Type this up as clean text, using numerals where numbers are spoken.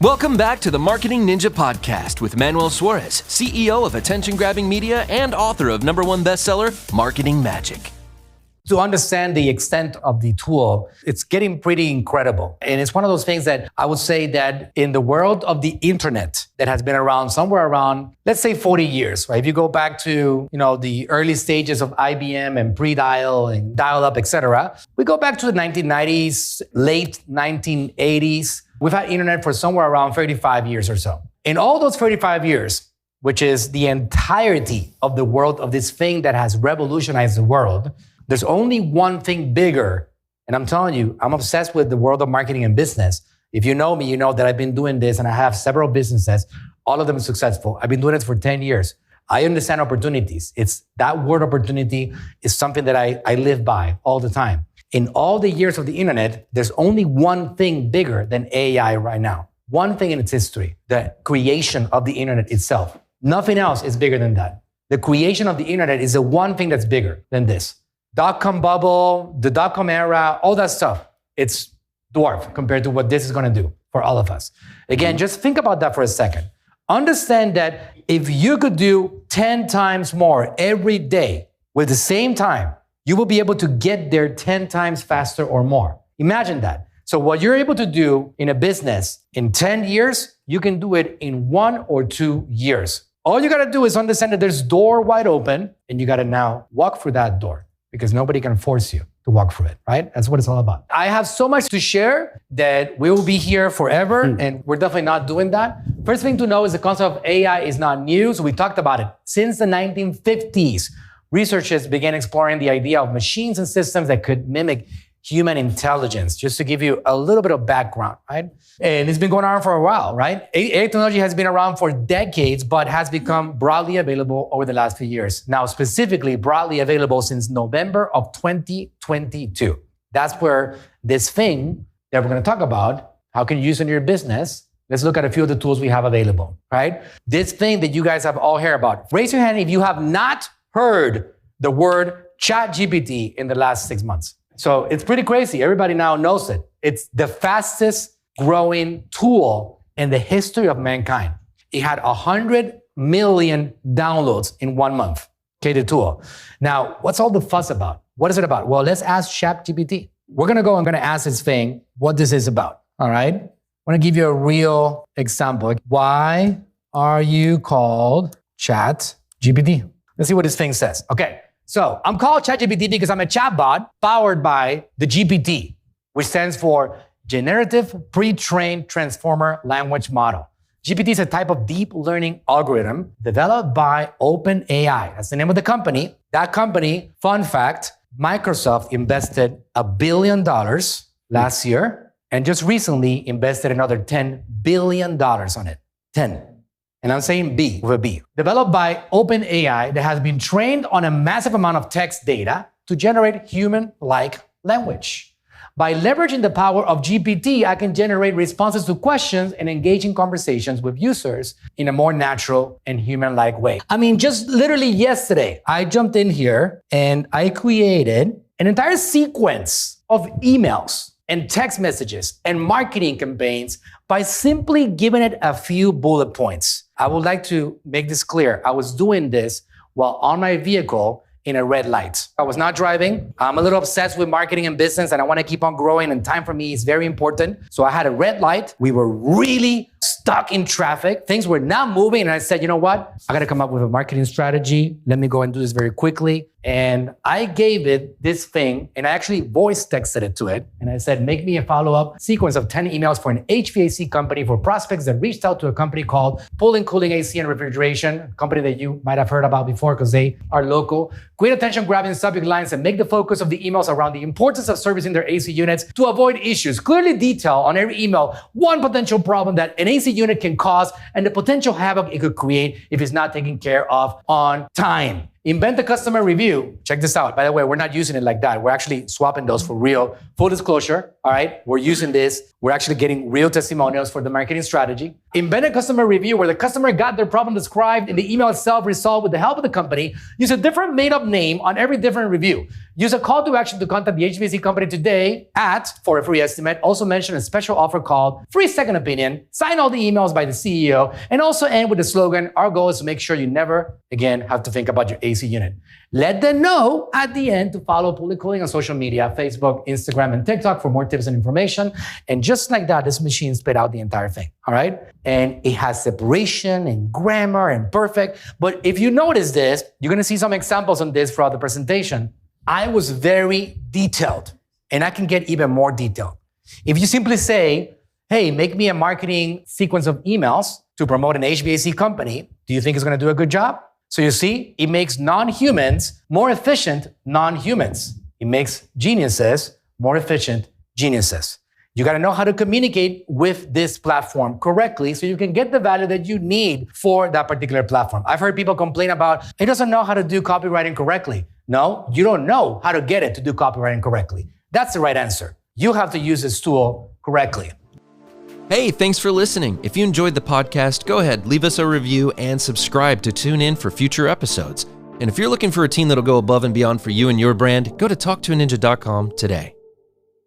Welcome back to the Marketing Ninja Podcast with Manuel Suarez, CEO of attention-grabbing media and author of #1 bestseller, Marketing Magic. To understand the extent of the tool, it's getting pretty incredible. And it's one of those things that I would say that in the world of the internet that has been around somewhere around, let's say 40 years, right? If you go back to, the early stages of IBM and pre-dial and dial-up, etc., we go back to the 1990s, late 1980s. We've had internet for somewhere around 35 years or so. In all those 35 years, which is the entirety of the world of this thing that has revolutionized the world, there's only one thing bigger. And I'm telling you, I'm obsessed with the world of marketing and business. If you know me, you know that I've been doing this and I have several businesses, all of them successful. I've been doing this for 10 years. I understand opportunities. It's that word opportunity is something that I live by all the time. In all the years of the internet, there's only one thing bigger than AI right now. One thing in its history, the creation of the internet itself. Nothing else is bigger than that. The creation of the internet is the one thing that's bigger than this. Dot-com bubble, the dot-com era, all that stuff. It's dwarf compared to what this is gonna do for all of us. Again, just think about that for a second. Understand that if you could do 10 times more every day with the same time, you will be able to get there 10 times faster or more. Imagine that. So what you're able to do in a business in 10 years, you can do it in 1 or 2 years. All you gotta do is understand that there's door wide open and you gotta now walk through that door because nobody can force you to walk through it, right? That's what it's all about. I have so much to share that we will be here forever and we're definitely not doing that. First thing to know is the concept of AI is not new. So we talked about it since the 1950s. Researchers began exploring the idea of machines and systems that could mimic human intelligence, just to give you a little bit of background, right? And it's been going on for a while, right? AI technology has been around for decades, but has become broadly available over the last few years. Now, specifically broadly available since November of 2022. That's where this thing that we're gonna talk about, how can you use it in your business? Let's look at a few of the tools we have available, right? This thing that you guys have all heard about. Raise your hand if you have not heard the word ChatGPT in the last 6 months. So it's pretty crazy. Everybody now knows it. It's the fastest growing tool in the history of mankind. It had 100 million downloads in 1 month, okay, the tool. Now, what's all the fuss about? What is it about? Well, let's ask ChatGPT. I'm gonna ask this thing what this is about, all right? I'm gonna give you a real example. Why are you called ChatGPT? Let's see what this thing says. Okay, so I'm called ChatGPT because I'm a chatbot powered by the GPT, which stands for Generative Pre-trained Transformer Language Model. GPT is a type of deep learning algorithm developed by OpenAI. That's the name of the company. That company, fun fact, Microsoft invested $1 billion last year and just recently invested another $10 billion on it. 10. And I'm saying B with a B. Developed by OpenAI that has been trained on a massive amount of text data to generate human-like language. By leveraging the power of GPT, I can generate responses to questions and engage in conversations with users in a more natural and human-like way. I mean, just literally yesterday, I jumped in here and I created an entire sequence of emails and text messages and marketing campaigns by simply giving it a few bullet points. I would like to make this clear. I was doing this while on my vehicle in a red light. I was not driving. I'm a little obsessed with marketing and business and I want to keep on growing and time for me is very important. So I had a red light. We were really stuck in traffic. Things were not moving and I said, you know what? I got to come up with a marketing strategy. Let me go and do this very quickly. And I gave it this thing and I actually voice texted it to it. And I said, make me a follow-up sequence of 10 emails for an HVAC company for prospects that reached out to a company called Pooling, Cooling, AC and Refrigeration, a company that you might have heard about before because they are local. Great attention grabbing subject lines and make the focus of the emails around the importance of servicing their AC units to avoid issues. Clearly detail on every email one potential problem that an AC unit can cause and the potential havoc it could create if it's not taken care of on time. Invent a customer review. Check this out. By the way, we're not using it like that. We're actually swapping those for real. Full disclosure, all right? We're using this. We're actually getting real testimonials for the marketing strategy. Embedded customer review, where the customer got their problem described in the email itself resolved with the help of the company. Use a different made-up name on every different review. Use a call to action to contact the HVAC company today for a free estimate. Also mention a special offer called free second opinion. Sign all the emails by the CEO, and also end with the slogan, our goal is to make sure you never again have to think about your AC unit. Let them know at the end to follow Public Cooling on social media, Facebook, Instagram, and TikTok for more tips and information. And just like that, this machine spit out the entire thing, all right? And it has separation and grammar and perfect. But if you notice this, you're gonna see some examples on this throughout the presentation. I was very detailed, and I can get even more detailed. If you simply say, hey, make me a marketing sequence of emails to promote an HVAC company, do you think it's gonna do a good job? So you see, it makes non-humans more efficient non-humans. It makes geniuses more efficient geniuses. You gotta know how to communicate with this platform correctly so you can get the value that you need for that particular platform. I've heard people complain about, it doesn't know how to do copywriting correctly. No, you don't know how to get it to do copywriting correctly. That's the right answer. You have to use this tool correctly. Hey, thanks for listening. If you enjoyed the podcast, go ahead, leave us a review and subscribe to tune in for future episodes. And if you're looking for a team that'll go above and beyond for you and your brand, go to talktoaninja.com today.